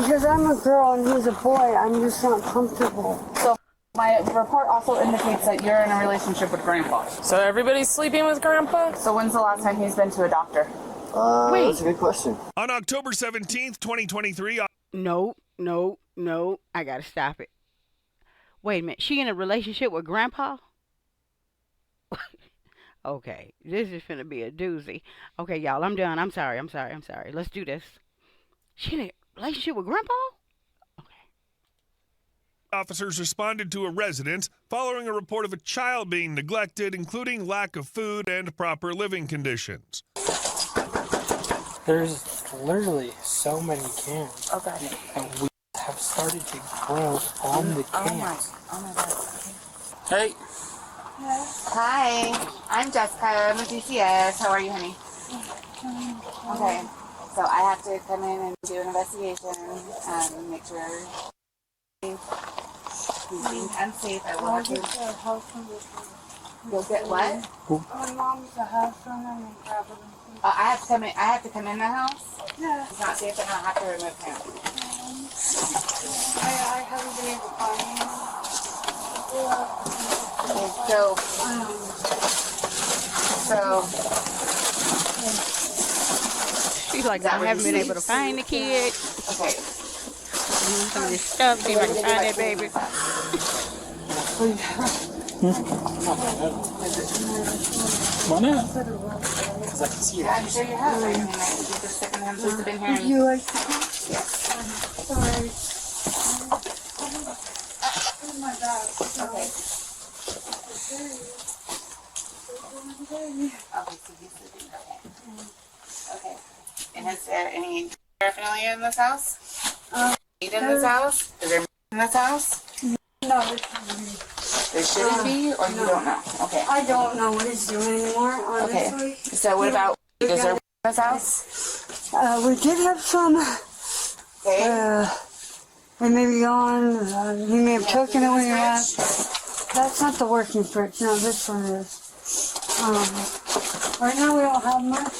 Because I'm a girl and he's a boy, I'm just not comfortable. So my report also indicates that you're in a relationship with Grandpa. So everybody's sleeping with Grandpa? So when's the last time he's been to a doctor? Wait. That's a good question. On October 17th, 2023... No. I gotta stop it. Wait a minute. She in a relationship with Grandpa? Okay. This is finna be a doozy. Okay, y'all. I'm done. I'm sorry. Let's do this. She in a relationship with Grandpa? Officers responded to a residence following a report of a child being neglected, including lack of food and proper living conditions. There's literally so many cans. Okay. And we have started to grow on the cans. Oh my God. Hey. Hi, I'm Jessica. I'm with DCS. How are you, honey? Okay. So I have to come in and do an investigation and make sure he's being unsafe. I will have to. You'll get what? My mom's a house owner and I have to come in. I have to come in the house. Yeah. It's not safe, and I have to remove him. I haven't been able to find him. So. She's like, I haven't been able to find the kid. Okay. Some of this stuff. See if I can find that baby. Why not? Because I can see it. I'm sure you have. I mean, I think you just second him since I've been here. You like to Yes. Sorry. Oh my God. Okay. Okay, so he's sleeping. Okay. And is there any paraphernalia in this house? Meat in this house? Is there meat in this house? No, There shouldn't be, or you don't know? Okay. I don't know what he's doing anymore, honestly. Okay. So what about, is there meat in this house? We did have some, Okay. they may be gone, he may have taken it when he left. That's not the working fridge, no, this one is. Right now we don't have much.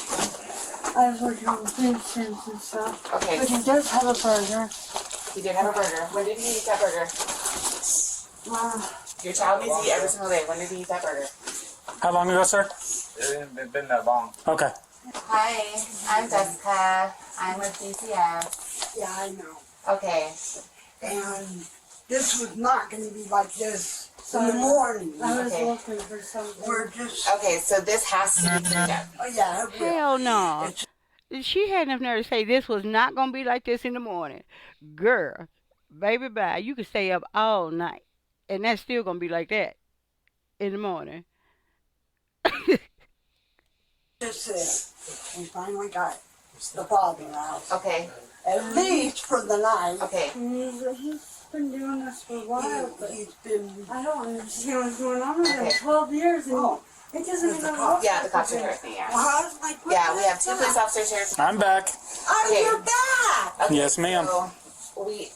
I was working on food stamps and stuff. Okay. But he does have a burger. He did have a burger. When did he eat that burger? Your child needs to eat every single day. When did he eat that burger? How long ago, sir? It hasn't been that long. Okay. Hi, I'm Jessica. I'm with DCS. Yeah, I know. Okay. And this was not going to be like this in the morning. I was Okay. looking for something. We're just, Okay, so this has to be cleaned up. oh yeah, it will. Hell no. She had enough nerve to say this was not going to be like this in the morning. Girl, baby bye. You could stay up all night. And that's still going to be like that in the morning. Just we finally got the father out. Okay. At least for the night. Okay. He's been doing this for a while, but He's been, I don't understand what's going on with him. Okay. 12 years and Oh. it doesn't With the even cop. look Yeah, the like cops are it. here with me, yeah. well, I was like, what Yeah, we the have two police officers here. I'm back. Oh, Okay. you're back! Okay, Yes, ma'am. So we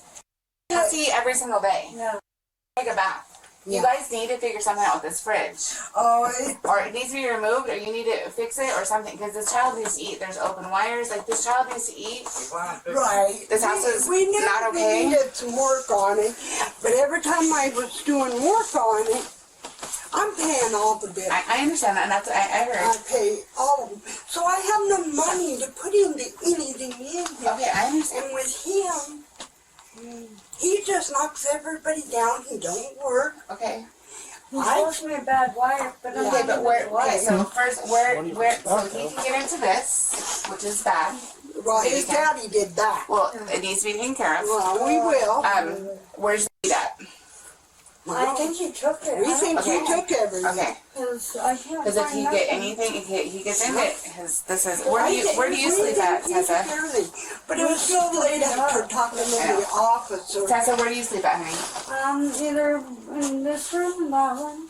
see every single day. Yeah. Take it back. You Yeah. guys need to figure something out with this fridge. Oh, Or it needs to be removed, or you need to fix it, or something. Because this child needs to eat. There's open wires. Like, this child needs to eat. right. This house is we knew not okay. we needed some work on it, but every time I was doing work on it, I'm paying all the bills. I understand that, and that's what I I heard. pay all of them. So I have no money to put into anything in here. Okay, I understand. And with him, he just knocks everybody down. He don't work. Okay. He's supposed to be a bad wife, but I'm Okay, not but a where? bad wife. Okay, so first, where? So he can get into this, which is bad. Well, his daddy did that. Well, it needs to be taken care of. Well, we will. Where's the seat at? I think he took it. We think he took everything. Okay. Because I can't Because if find he nothing. get anything, he gets in it. This is where do you sleep at, Tessa? But it was so late after talking in the office. Or, Tessa, where do you sleep at, honey? Either in this room or that one.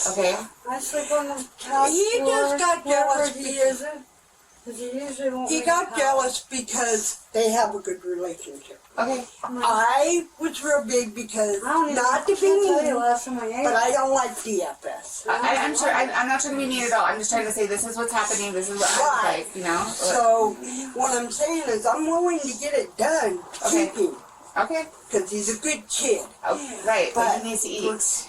Okay. I sleep on the couch. He just got jealous He isn't. Because he usually won't. he leave got the house. jealous because they have a good relationship. Okay. I was real big because not to be mean, last time I ate. but I don't like DFS. I'm sure. I'm not trying to be mean at all. I'm just trying to say this is what's happening. This is what I'm Right. like. You know. So what I'm saying is I'm willing to get it done. Okay. Keep him. Okay. Because he's a good kid. Oh, right. But But- he needs to eat.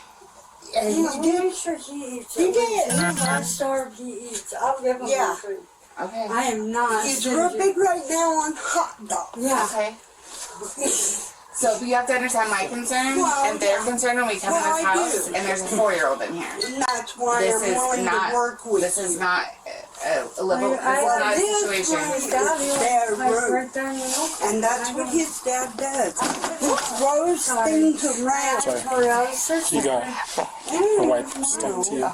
And Yeah, he I'm did. pretty sure he eats. He did. I starved, he eats. I'll give him Yeah. food. Okay. I am not. He's real big right now on hot dogs. Yeah. Okay. So you have to understand my concern Well, and their concern when we come in Well, this I house, do. and there's a 4-year-old in here. And that's why This I'm is willing not. to work with This is you. not a liberal. This is not a situation. They're rude. Right there in the milk. And that's what his dad does. He throws things around. You got a wipe stuff too.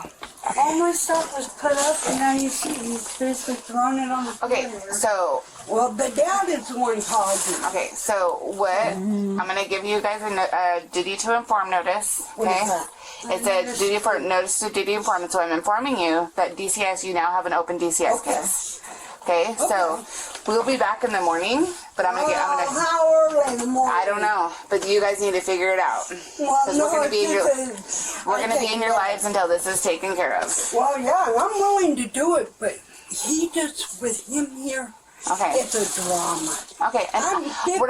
All my stuff was put up, and now you see he's basically throwing it on the floor. Okay. So Well, the dad is the one causing. okay. So what? I'm gonna give you guys a duty to inform notice. What Okay. is that? It's a duty for notice to duty informant. So I'm informing you that DCS. You now have an open DCS Okay. case. Okay. So we'll be back in the morning, but I'm gonna get. I'm gonna. How early in the morning? I don't know, but you guys need to figure it out. Well, Because no, we're gonna be in your, it's we're gonna be in your lives until this is taken care of. Well, yeah, I'm willing to do it, but he just, with him here, Okay. it's a drama. Okay. And I'm 50.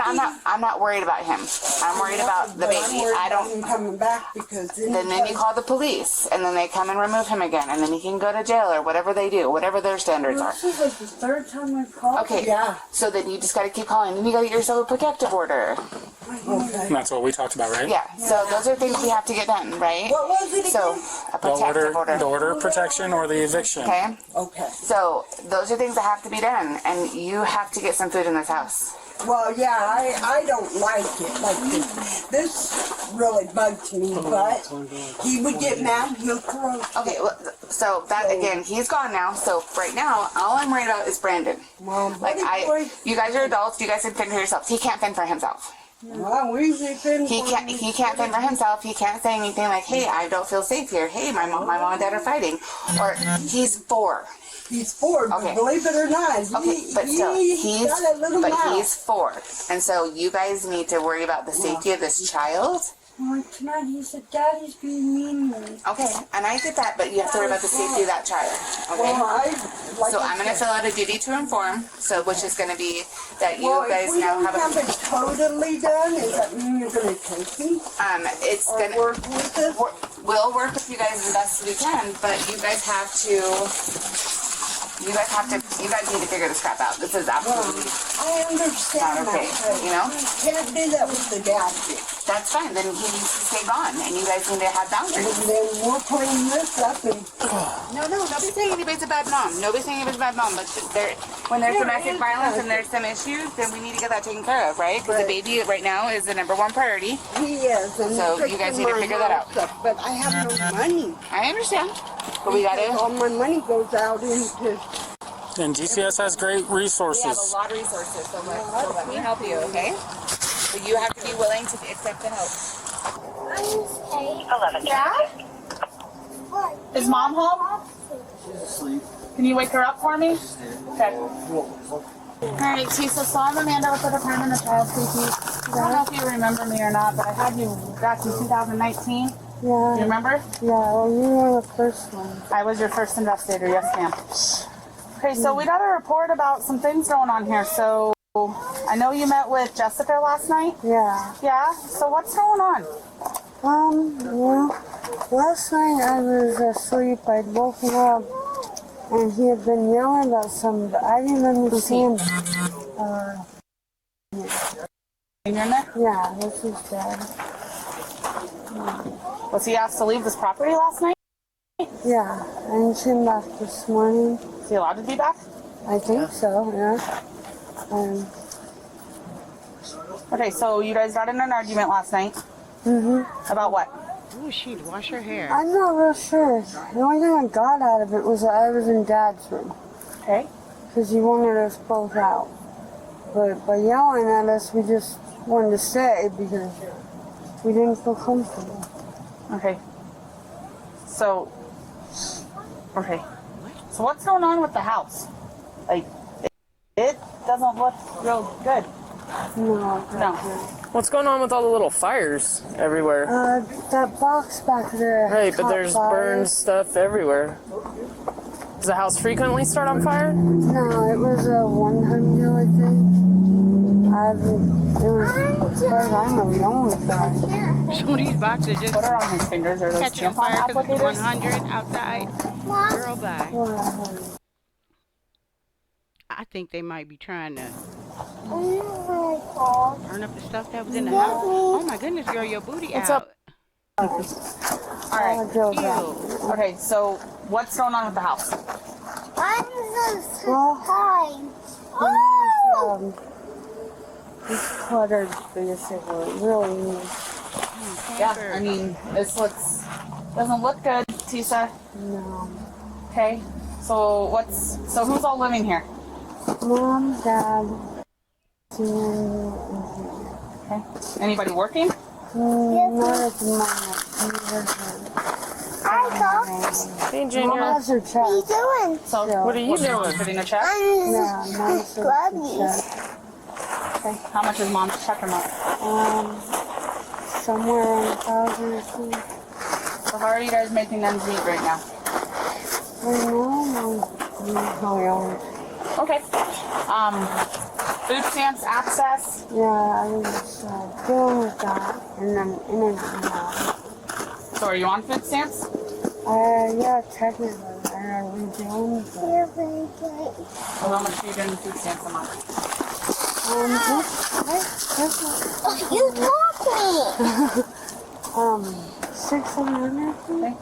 I'm not worried about him. I'm worried about the But I'm baby. worried I about him don't. coming back because Then you call the police, and then they come and remove him again, and then he can go to jail or whatever they do, whatever their standards are. This is like the third time I've called. Okay. Yeah. So then you just got to keep calling, and you got to get yourself a protective order. Okay. And that's what we talked about, right? Yeah. So those are things we have to get done, right? What was it So again? a The protective order. the order of protection or the eviction. Okay. Okay. So those are things that have to be done, and you have to get some food in this house. Well, yeah, I don't like it. Like this really bugs me, but he would get mad, he'll throw. Okay, well, so that again, he's gone now. So right now, all I'm worried about is Brandon. Well, Like buddy boy, you guys are adults. You guys can fend for yourselves. He can't fend for himself. well, we've been He can't fend for himself. He can't say anything like, "Hey, I don't feel safe here. Hey, my mom and dad are fighting," or he's 4. He's 4, but Okay. believe it or not, Okay, but still, he's got a little mouth. he's 4, and so you guys need to worry about the safety of this child. Like tonight, he said, "Daddy's being mean to me." Okay, and I get that, but you have to worry about the safety of that child. Okay. Well, like So I I'm going to said, fill out a duty to inform, so which is going to be that you well, guys if we now don't have have it totally done, does that mean you're going to take me it's or going to work with us? we'll work with you guys as best we can, but you guys need to figure this crap out. This is absolutely I understand not okay, that, you know? but can't do that with the dad. That's fine. Then he needs to stay gone, and you guys need to have And boundaries. then we're putting this up and No, nobody's saying anybody's a bad mom. Nobody's saying anybody's a bad mom, but when there's domestic violence and there's some issues, then we need to get that taken care of, right? Because the baby right now is the #1 priority. he is. And So he's you guys fixing need to my figure that house up, But I have no money. I understand, but we gotta. All my money goes out into. And DCS has great We have a resources. lot of resources, so let me help you, okay? But you have to be willing to accept the help. 11. Dad? Is Mom home? She's asleep. Can you wake her up for me? Okay. Alright, so I'm Amanda with the Department of Child Safety. I don't know if you remember me or not, but I had you back in 2019. You Yeah, remember? well, you were the first one. I was your first investigator, yes ma'am. Okay, so we got a report about some things going on here. So I know you met with Jessica last night. Yeah. Yeah? So what's going on? Well, last night I was asleep. I'd woken up and he had been yelling about something, but I didn't understand. In your neck? Yeah, this is dad. Was he asked to leave this property last night? Yeah, and he came back this morning. Is he allowed to be back? I think so, yeah. Okay, so you guys got in an argument last night. About what? Ooh, she'd wash her hair. I'm not real sure. The only thing I got out of it was that I was in Dad's room. Okay. Because he wanted us both out. But by yelling at us, we just wanted to stay because we didn't feel comfortable. Okay. So, okay. So what's going on with the house? Like, it doesn't look real good. No. No. What's going on with all the little fires everywhere? That box back there. Right, but caught there's fire. burned stuff everywhere. Does the house frequently start on fire? No, it was a one-time deal, I think. It was, as far as I know, the only time. Some of these boxes just What are on his fingers? Are those catch on tampon fire because it's applicators? 100 outside. Girl, bye. I think they might be trying to burn up the stuff that was in the house. Oh my goodness, girl, your booty What's out. up? All right. Ew. Okay, so what's going on with the house? It's cluttered, basically. Really neat. Yeah, I mean, doesn't look good, Tisa. No. Okay, so who's all living here? Mom, Dad, Okay, anybody working? not at the moment. Hey, Mom Junior. has her check. So What are you doing? Putting a check? Yeah, Mom's has her check. Okay, how much is mom's check a month? Somewhere around 1,000 or so. So how are you guys making ends meet right now? Right now, Mom, Okay. Food stamps, access. yeah, I was dealing with that, and then in and out. So are you on food stamps? Yeah, technically, I redoing. So how much are you getting in food stamps a month? You taught me. 600. Okay.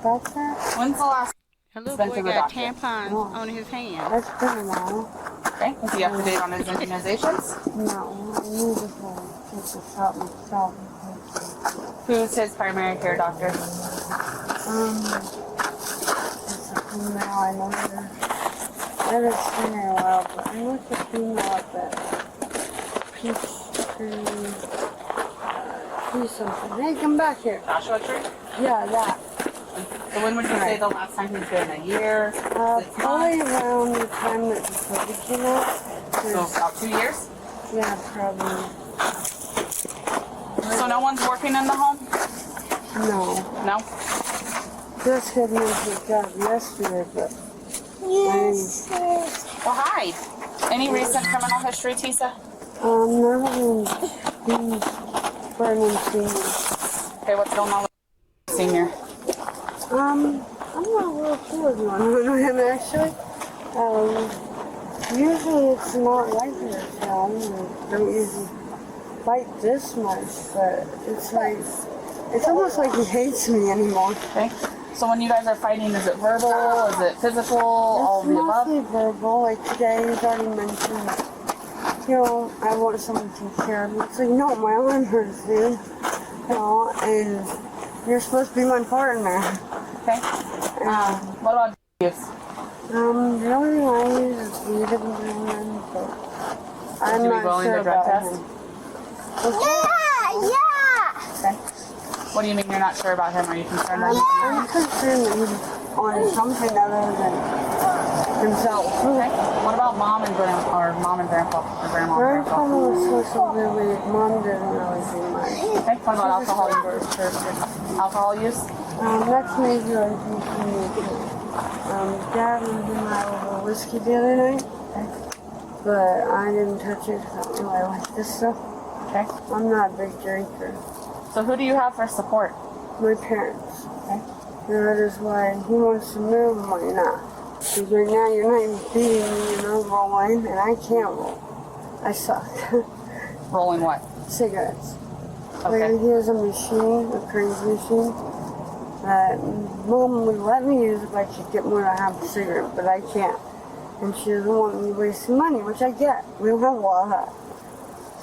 That's that. When's the last? Her little Been boy to the got doctor. tampons on his hand. That's been a while. Okay. Is he up to date on his immunizations? No, I need to go take the shot myself. Who's his primary care doctor? It's a female, I know her. I haven't seen her in a while, but I know it's a female up at Peace something. Hey, come back here. Joshua Tree? Yeah, that. So when would you say the last time he's been? A year? 6 Probably months? around the time that the COVID came out. So about 2 years? Yeah, probably. So no one's working in the home? No. No? Just had mentioned job yesterday, but Yes. Well, hi. Any recent criminal history, Tisa? none of them burning senior. Okay, what's going on with senior? I'm not real sure what's on him actually. Usually it's not like this, I don't usually fight this much, but it's like, it's almost like he hates me anymore. Okay. So when you guys are fighting, is it verbal? Is it physical? All of It's the above? mostly verbal. Like today, he's already mentioned, I want someone to take care of me. It's like, no, my arm hurts, dude. And you're supposed to be my partner. Okay. What about use? The only thing I use is weed and heroin, but I'm Would you be not willing sure to drug about test? him. Okay. What do you mean you're not sure about him? Are you concerned that I'm concerned that he's on something other than himself. Okay. What about mom and grandpa, or mom and grandpa, or grandma and Grandpa grandpa? was social really, Mom didn't really do much. Okay. What about alcohol use? Alcohol use? That's major, I think, for me too. Dad and him had a little whiskey the other night, but I didn't touch it because I don't really like this stuff. Okay. I'm not a big drinker. So who do you have for support? My parents. Okay. And that is why he wants to move and why not. Because right now you're not even feeding me, rolling, and I can't roll. I suck. Rolling what? Cigarettes. Okay. Like, he has a machine, a crazy machine, that Mom would let me use if I could get more than half a cigarette, but I can't. And she doesn't want me wasting money, which I get. We don't have a lot of that.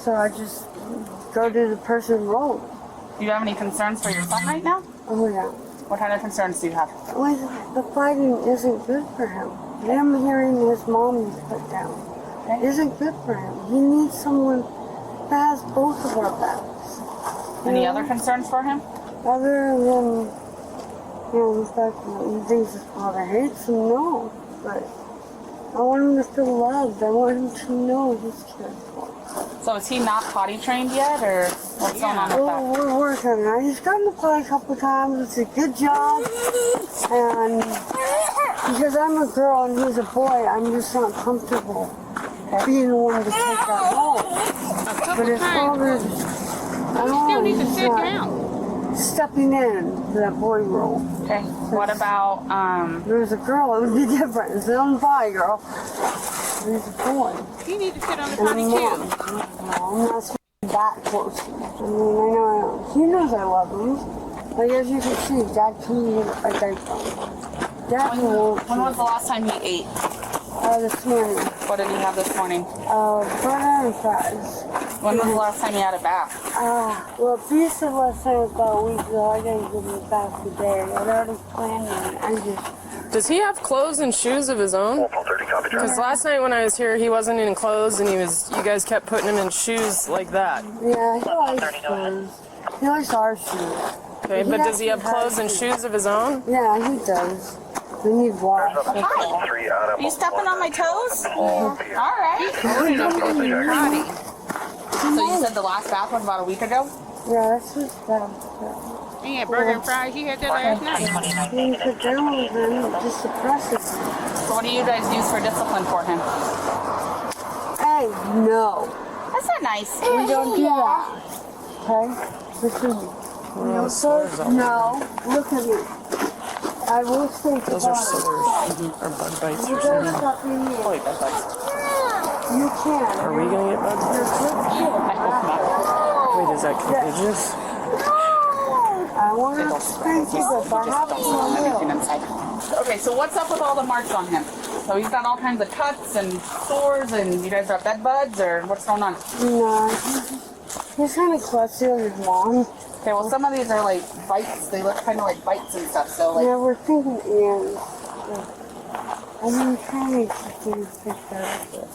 So I just go to the person rolling. Do you have any concerns for your son right now? Oh yeah. What kind of concerns do you have? Well, the fighting isn't good for him. Him hearing his mom is put down isn't good for him. He needs someone that has both of our backs. Any other concerns for him? Other than, the fact that he thinks his father hates him, no. But I want him to feel loved. I want him to know he's cared for. So is he not potty trained yet, or what's going on with that? We're working on it. He's gotten to play a couple times. It's a good job. And because I'm a girl and he's a boy, I'm just not comfortable being the one to take that role. But as long as I Still need to sit not down. stepping in to that boy role. Okay. What about If there's a girl, it would be different. It's a boy girl. There's a boy. You need to sit on the And potty Mom. too. No, I'm not that close. I mean, I know. He knows I love him. Like as you can see, Dad couldn't get a diaper. Dad won't. when was the last time he ate? This morning. What did he have this morning? Burger and fries. When was the last time he had a bath? Well, Beast said last time was about a week ago. I didn't give him a bath today. I'd already planned it. I just. Does he have clothes and shoes of his own? Because last night when I was here, he wasn't in clothes, and you guys kept putting him in shoes like that. Yeah, he likes clothes. He likes our shoes. Okay, but does he have clothes and shoes of his own? Yeah, he does. We need water. Are you stepping on my toes? All right. Old enough to go to the potty. So you said the last bath was about a week ago? Yeah, that's his bad. He had burger and fries. He had that last night. Being put down with him just suppresses him. So what do you guys use for discipline for him? Hey, no. That's not nice. We don't do that. Okay? Listen to me. No, sir. No. Look at me. I will say to Those are scissors or bug bites you or gotta something. stop being mean. Probably bug bites. You can. Are we gonna get bug You're a bites? good kid. Wait, is that contagious? I want to spank you, but if I have to, I will. Okay, so what's up with all the marks on him? So he's got all kinds of cuts and sores, and you guys are bed buds, or what's going on? No, he's kind of klutzy with his mom. Okay, well some of these are like bites. They look kind of like bites and stuff. So like, Yeah, we're thinking ears. I've been trying to keep things picked up, but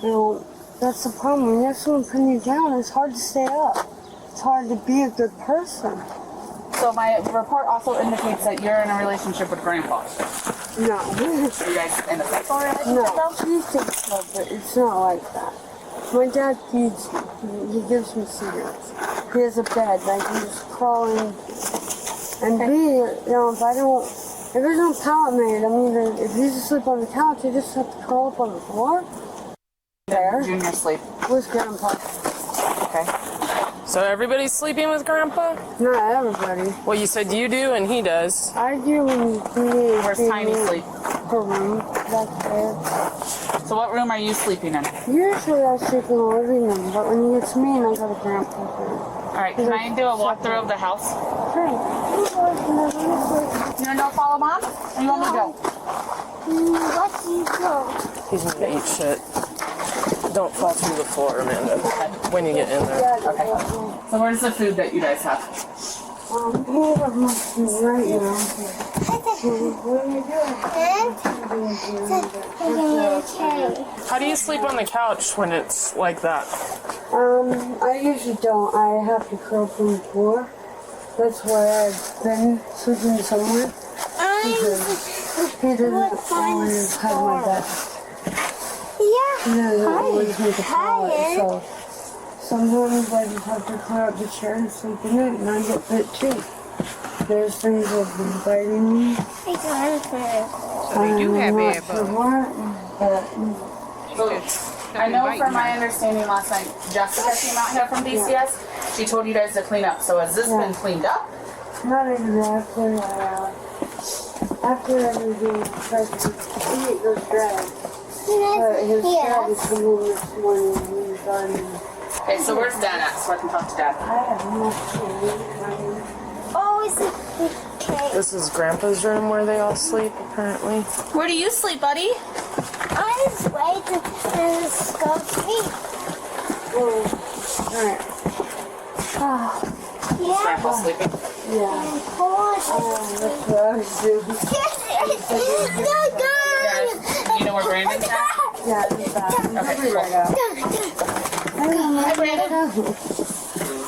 you know, that's the problem. When you have someone putting you down, it's hard to stay up. It's hard to be a good person. so my report also indicates that you're in a relationship with Grandpa. No. Are you guys in a sexual relationship? No, she thinks so, but it's not like that. My dad feeds me. He gives me cigarettes. He has a bed that I can just crawl into. And B, you know, if there's no pallet made, I mean, if he's asleep on the couch, you just have to crawl up on the floor. There. Junior sleep. With Grandpa. Okay. So everybody's sleeping with Grandpa? Not everybody. Well, you said you do and he does. I do when Where's Tiny sleep? Her room back there. So what room are you sleeping in? Usually I sleep in the living room, but when he gets me, I go to Grandpa's room. All right, can I do a walkthrough of the house? Hey. You want to go follow Mom? Or you want me to go? Let you go. He's gonna eat shit. Don't fall through the floor, Amanda, when you get in there. Okay. So where's the food that you guys have? Right now. What are you doing? How do you sleep on the couch when it's like that? I usually don't. I have to curl up on the floor. That's why I've been sleeping somewhere. He doesn't always have my back. He doesn't always make a pallet, so sometimes I just have to clear up the chair and sleep in it, and I get bit too. There's things that have been biting me. So they do have bad bugs. So I know from my understanding last night, Jessica came out here from DCS. She told you guys to clean up. So has this been cleaned up? Not exactly. After everything, he goes drag. But his dad is coming in this morning and he's gardening. Okay, so where's Dad at so I can talk to Dad? I have no clue. This is Grandpa's room where they all sleep, apparently. Where do you sleep, buddy? I just wait and go sleep. Alright. Is Grandpa sleeping? Yeah. That's what I was doing. Guys, you know where Brandon's at? Yeah, it's that. Okay, cool. Hi, Brandon.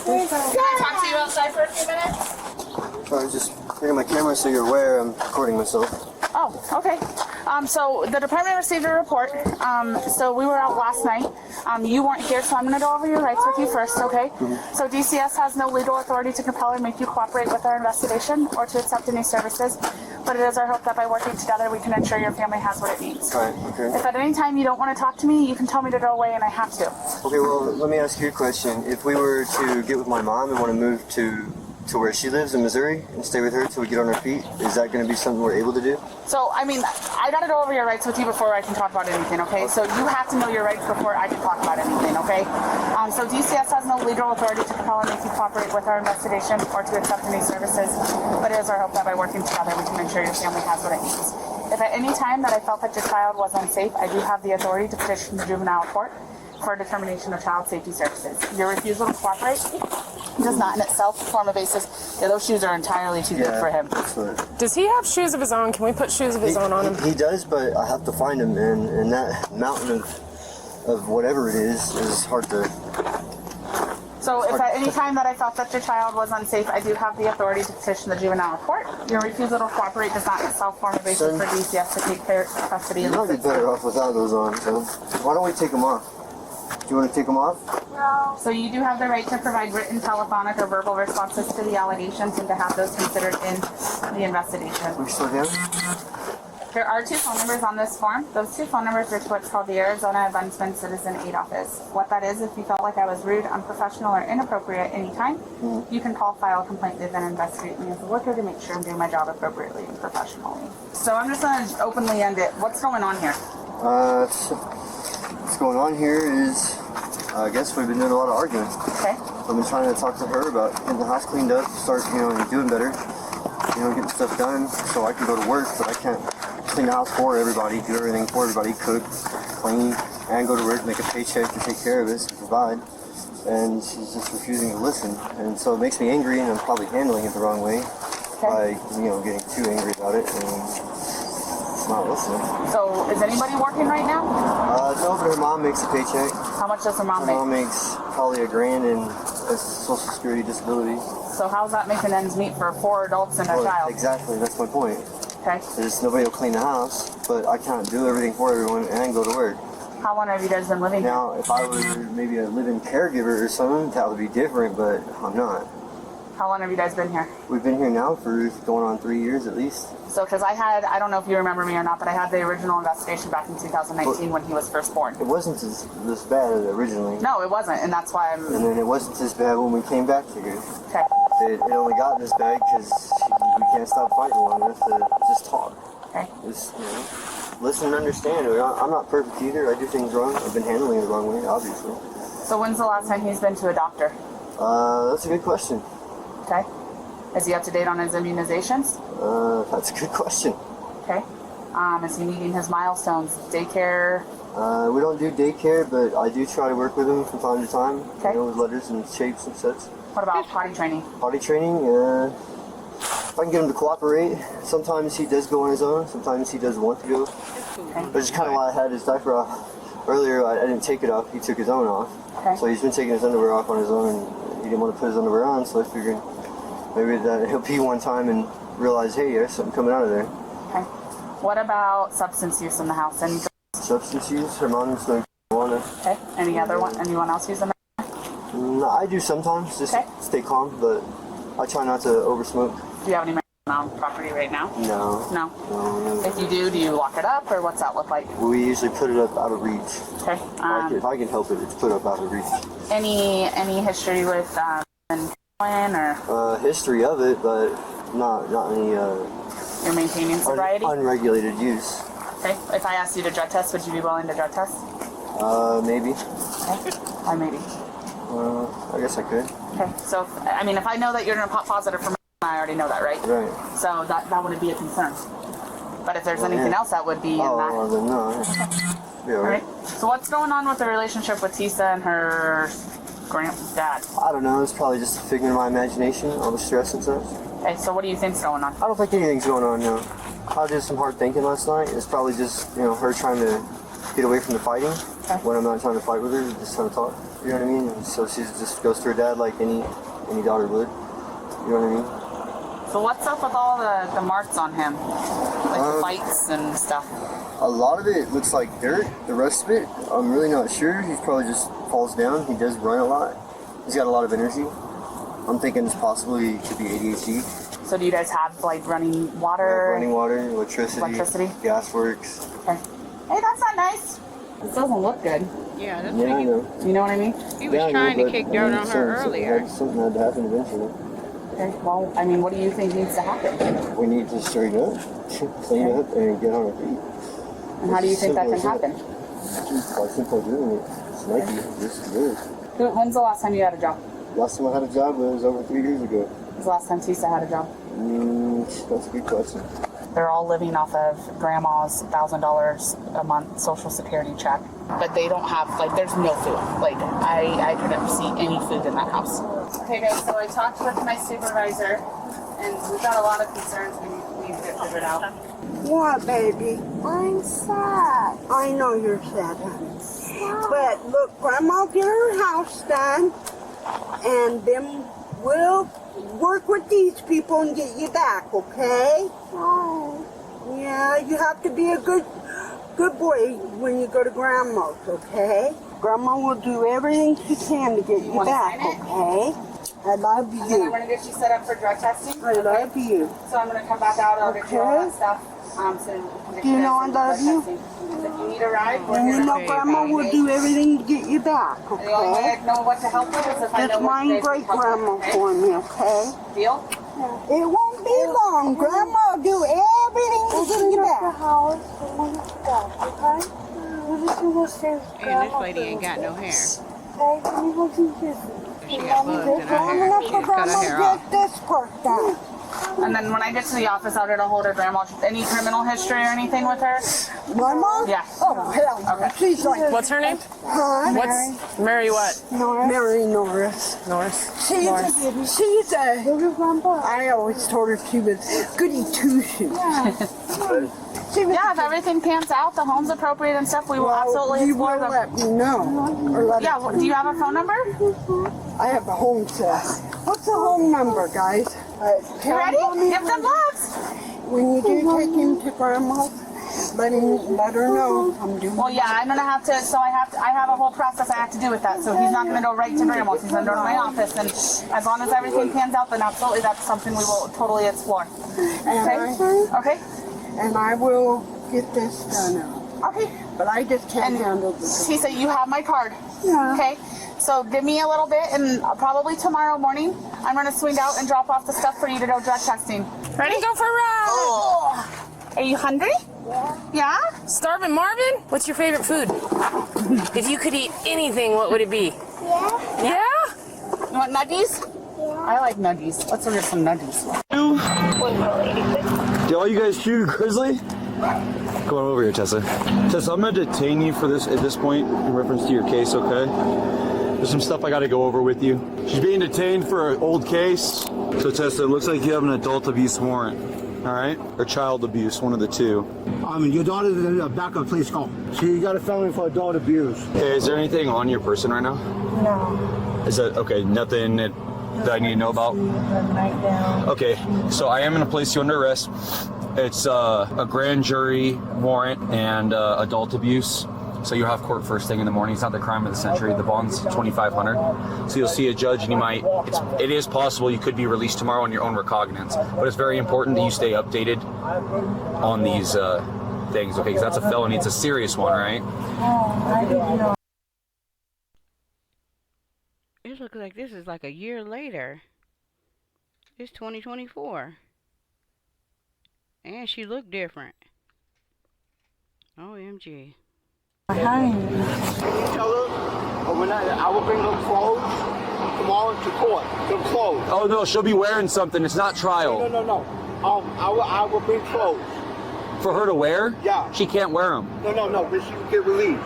Can I talk to you outside for a few minutes? I was just bringing my camera so you're aware I'm recording myself. Oh, okay. So the department received a report. So we were out last night. You weren't here, so I'm going to go over your rights with you first, okay? So DCS has no legal authority to compel or make you cooperate with our investigation or to accept any services. But it is our hope that by working together, we can ensure your family has what it needs. Right, okay. If at any time you don't want to talk to me, you can tell me to go away and I have to. Okay, well, let me ask you a question. If we were to get with my mom and want to move to where she lives in Missouri and stay with her until we get on our feet, is that going to be something we're able to do? So, I mean, I got to go over your rights with you before I can talk about anything, okay? So you have to know your rights before I can talk about anything, okay? So DCS has no legal authority to compel and make you cooperate with our investigation or to accept any services, but it is our hope that by working together we can ensure your family has what it needs. If at any time that I felt that your child was unsafe, I do have the authority to petition the juvenile court for a determination of child safety services. Your refusal to cooperate does not in itself form a basis. Yeah, those shoes are entirely too big for him. Does he have shoes of his own? Can we put shoes of his own on him? He does, but I have to find him, and that mountain of whatever it is hard to... So if at any time that I felt that your child was unsafe, I do have the authority to petition the juvenile court. Your refusal to cooperate does not in itself form a basis for DCS to take custody. You might be better off without those on, so why don't we take them off? Do you want to take them off? No. So you do have the right to provide written, telephonic, or verbal responses to the allegations and to have those considered in the investigation. Are you still here? There are 2 phone numbers on this form. Those 2 phone numbers are to what's called the Arizona Ombudsman Citizen Aid Office. What that is, if you felt like I was rude, unprofessional, or inappropriate at any time, you can call, file a complaint, and then investigate me as a worker to make sure I'm doing my job appropriately and professionally. So I'm just going to openly end it. What's going on here? What's going on here is, I guess we've been doing a lot of arguing. Okay. I've been trying to talk to her about getting the house cleaned up, start, doing better, getting stuff done so I can go to work, but I can't clean the house for everybody, do everything for everybody, cook, clean, and go to work, make a paycheck to take care of us, to provide. And she's just refusing to listen. And so it makes me angry, and I'm probably handling it the wrong way by, getting too angry about it. And not listening. So, is anybody working right now? No, but her mom makes a paycheck. How much does her mom make? Her mom makes probably $1,000 in Social Security disability. So how's that making ends meet for 4 adults and a child? Exactly, that's my point. Okay. There's nobody will clean the house, but I can't do everything for everyone and go to work. How long have you guys been living here? Now, if I were maybe a living caregiver or something, that would be different, but I'm not. How long have you guys been here? We've been here now for going on 3 years at least. So, because I don't know if you remember me or not, but I had the original investigation back in 2019 when he was first born. It wasn't this bad originally. No, it wasn't, and that's why I'm... And then it wasn't this bad when we came back here. Okay. It only got this bad because we can't stop fighting long enough to just talk. Okay. Just, listen and understand. I'm not perfect either. I do things wrong. I've been handling it the wrong way, obviously. So when's the last time he's been to a doctor? That's a good question. Okay. Is he up to date on his immunizations? That's a good question. Okay. Is he meeting his milestones? Daycare? We don't do daycare, but I do try to work with him from time to time. Okay. With letters and shapes and such. What about potty training? Potty training, if I can get him to cooperate. Sometimes he does go on his own. Sometimes he does want to go. Okay. Which is kind of why I had his diaper off earlier. I didn't take it off. He took his own off. Okay. So he's been taking his underwear off on his own, and he didn't want to put his underwear on. So I figured maybe that he'll pee one time and realize, hey, there's something coming out of there. Okay. What about substance use in the house? Any substance use? Her mom's going to want to. Okay. Anyone else use them? No, I do sometimes, just stay calm, but I try not to oversmoke. Do you have any on property right now? No. No? If you do you lock it up, or what's that look like? We usually put it up out of reach. Okay. If I can help it, it's put up out of reach. Any history with or? History of it, but not any. You're maintaining sobriety? Unregulated use. Okay. If I asked you to drug test, would you be willing to drug test? Maybe. Okay. Why maybe? I guess I could. Okay. So, if I know that you're going to pop positive for I already know that, right? Right. So that wouldn't be a concern. But if there's anything else that would be in that. Well, then no. Okay. All right. So what's going on with the relationship with Tisa and her dad? I don't know. It's probably just a figment of my imagination, all the stress and such. Okay, so what do you think's going on? I don't think anything's going on, no. I did some hard thinking last night. It's probably just, her trying to get away from the fighting. Okay. When I'm not trying to fight with her, just trying to talk. You know what I mean? And so she just goes to her dad like any daughter would. You know what I mean? So what's up with all the marks on him? Like the fights and stuff? A lot of it looks like dirt. The rest of it, I'm really not sure. He probably just falls down. He does run a lot. He's got a lot of energy. I'm thinking it's possibly could be ADHD. So do you guys have like running water? Running water, electricity, gas works. Okay. Hey, that's not nice. This doesn't look good. Yeah, that's Yeah, I know. You know what I mean? He was trying to kick dirt on her earlier. Something had to happen eventually. Okay, well, I mean, what do you think needs to happen? We need to straighten up, clean up, and get on our feet. And how do you think that can happen? By simply doing it. It's Nike. Just do it. When's the last time you had a job? Last time I had a job was over 3 years ago. When's the last time Tisa had a job? That's a good question. They're all living off of grandma's $1,000 a month Social Security check. But they don't have, like, there's no food. Like, I couldn't see any food in that house. Okay, guys, so I talked with my supervisor, and we've got a lot of concerns we need to get figured out. What, baby? I'm sad. I know you're sad, honey. But look, Grandma will get her house done, and then we'll work with these people and get you back, okay? Oh. Yeah, you have to be a good boy when you go to Grandma's, okay? Grandma will do everything she can to get you back, okay? I love And then I'm you. going to get you set up for drug testing. I love you. So I'm going to come back out and I'll get you all that stuff. So we can get Do you know guys I some love drug you? testing. If you need a ride, we're And here you to know pay. Grandma will do everything to get you back, The only way okay? I know what to help with is if I know Just what mind you guys great can help Grandma with, okay? for me, okay? Deal? It won't be long. Grandma will do everything to get you back. And this lady ain't got no hair. She got bugs in her Long hair. enough She for just cut her Grandma hair to off. get this part done. And then when I get to the office, I'll get a hold of Grandma. Any criminal history or anything with her? My mom? Yeah. Oh, hell no. Okay. She's like, What's her name? huh? What's Mary what? Mary Norris. Norris. She's a, I always told her she was goody two-shoes. Yeah, if everything pans out, the home's appropriate and stuff, we will absolutely You explore will them. let me know. Or let Yeah, do you have a phone number? I have the home set. What's the home number, guys? You ready? Give them loves. When you do take him to Grandma, let her know I'm doing. Well, yeah, I'm gonna have to. So I have a whole process I have to do with that. So he's not gonna go right to Grandma's. He's gonna go to my office, and as long as everything pans out, then absolutely that's something we will totally explore. Okay. Okay. And I will get this done out. Okay. But I just can't handle this. He said you have my card. Yeah. Okay. So give me a little bit, and probably tomorrow morning I'm gonna swing out and drop off the stuff for you to go drug testing. Ready? Go for a ride. Oh. Are you hungry? Yeah. Starving Marvin? What's your favorite food? If you could eat anything, what would it be? Yeah? You want nuggies? I like nuggies. Let's go get some nuggies. Did all you guys shoot a grizzly? Come on over here, Tessa. Tessa, I'm gonna detain you for this at this point in reference to your case, okay? There's some stuff I gotta go over with you. She's being detained for an old case. So Tessa, it looks like you have an adult abuse warrant, all right? Or child abuse, one of the two. Your daughter's in a backup police call. She got a felony for adult abuse. Okay, is there anything on your person right now? No. Is that, okay, nothing that I need to know about? Right down. Okay, so I am gonna place you under arrest. It's a grand jury warrant and adult abuse. So you'll have court first thing in the morning. It's not the crime of the century. The bond's $2,500. So you'll see a judge, and it is possible you could be released tomorrow on your own recognizance. But it's very important that you stay updated on these things, okay? Because that's a felony. It's a serious one, right? Oh, I didn't know. It looks like this is like a year later. It's 2024. And she looked different. OMG. Behind me. Tell her overnight I will bring her clothes tomorrow to court. Some clothes. Oh, no, she'll be wearing something. It's not trial. No. I will bring clothes. For her to wear? Yeah. She can't wear them. No. But she will get released.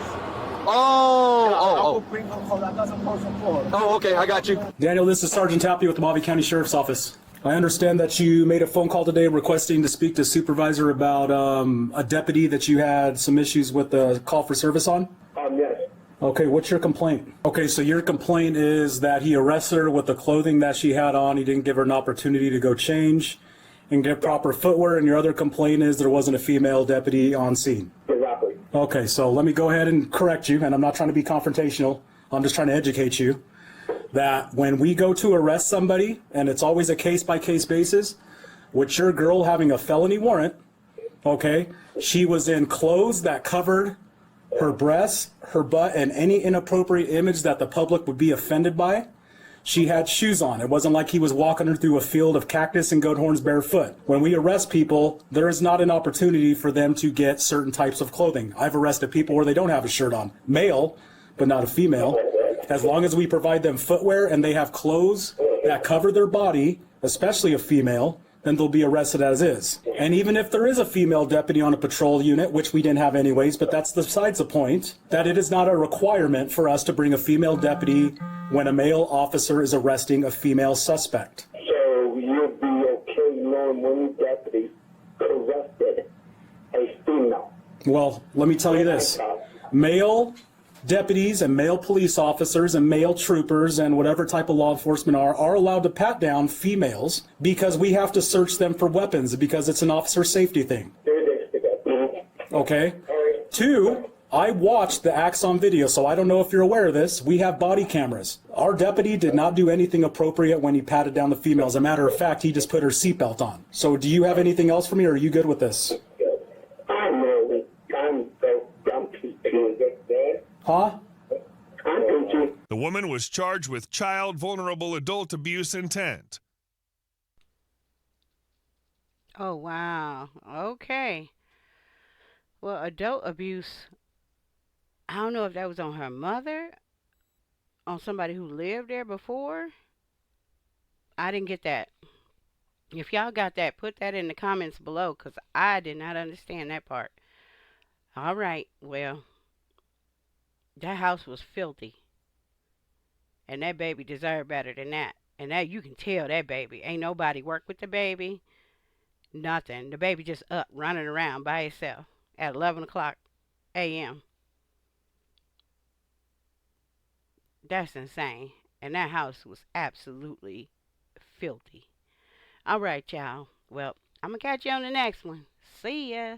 Oh. I will bring her clothes. I got some personal clothes. Oh, okay, I got you. Daniel, this is Sergeant Tappy with the Mojave County Sheriff's Office. I understand that you made a phone call today requesting to speak to supervisor about a deputy that you had some issues with the call for service on? Yes. Okay, what's your complaint? Okay, so your complaint is that he arrested her with the clothing that she had on. He didn't give her an opportunity to go change and get proper footwear. And your other complaint is there wasn't a female deputy on scene. Right. Okay, so let me go ahead and correct you, and I'm not trying to be confrontational. I'm just trying to educate you that when we go to arrest somebody, and it's always a case-by-case basis, with your girl having a felony warrant, okay, she was in clothes that covered her breasts, her butt, and any inappropriate image that the public would be offended by. She had shoes on. It wasn't like he was walking her through a field of cactus and goat horns barefoot. When we arrest people, there is not an opportunity for them to get certain types of clothing. I've arrested people where they don't have a shirt on. Male, but not a female. As long as we provide them footwear and they have clothes that cover their body, especially a female, then they'll be arrested as is. And even if there is a female deputy on a patrol unit, which we didn't have anyways, but that's besides the point, that it is not a requirement for us to bring a female deputy when a male officer is arresting a female suspect. So you'll be okay knowing when deputy arrested a female? Well, let me tell you this. Male deputies and male police officers and male troopers and whatever type of law enforcement are allowed to pat down females because we have to search them for weapons because it's an officer safety thing. Okay? Two, I watched the acts on video, so I don't know if you're aware of this. We have body cameras. Our deputy did not do anything appropriate when he patted down the female. As a matter of fact, he just put her seatbelt on. So do you have anything else for me, or are you good with this? I'm so dumpy. Huh? The woman was charged with child vulnerable adult abuse intent. Oh, wow. Okay. Well, adult abuse, I don't know if that was on her mother, on somebody who lived there before. I didn't get that. If y'all got that, put that in the comments below, because I did not understand that part. All right, well, that house was filthy. And that baby deserved better than that. And that you can tell that baby. Ain't nobody worked with the baby. Nothing. The baby just up running around by itself at 11 o'clock a.m. That's insane. And that house was absolutely filthy. All right, y'all. Well, I'm going to catch you on the next one. See ya.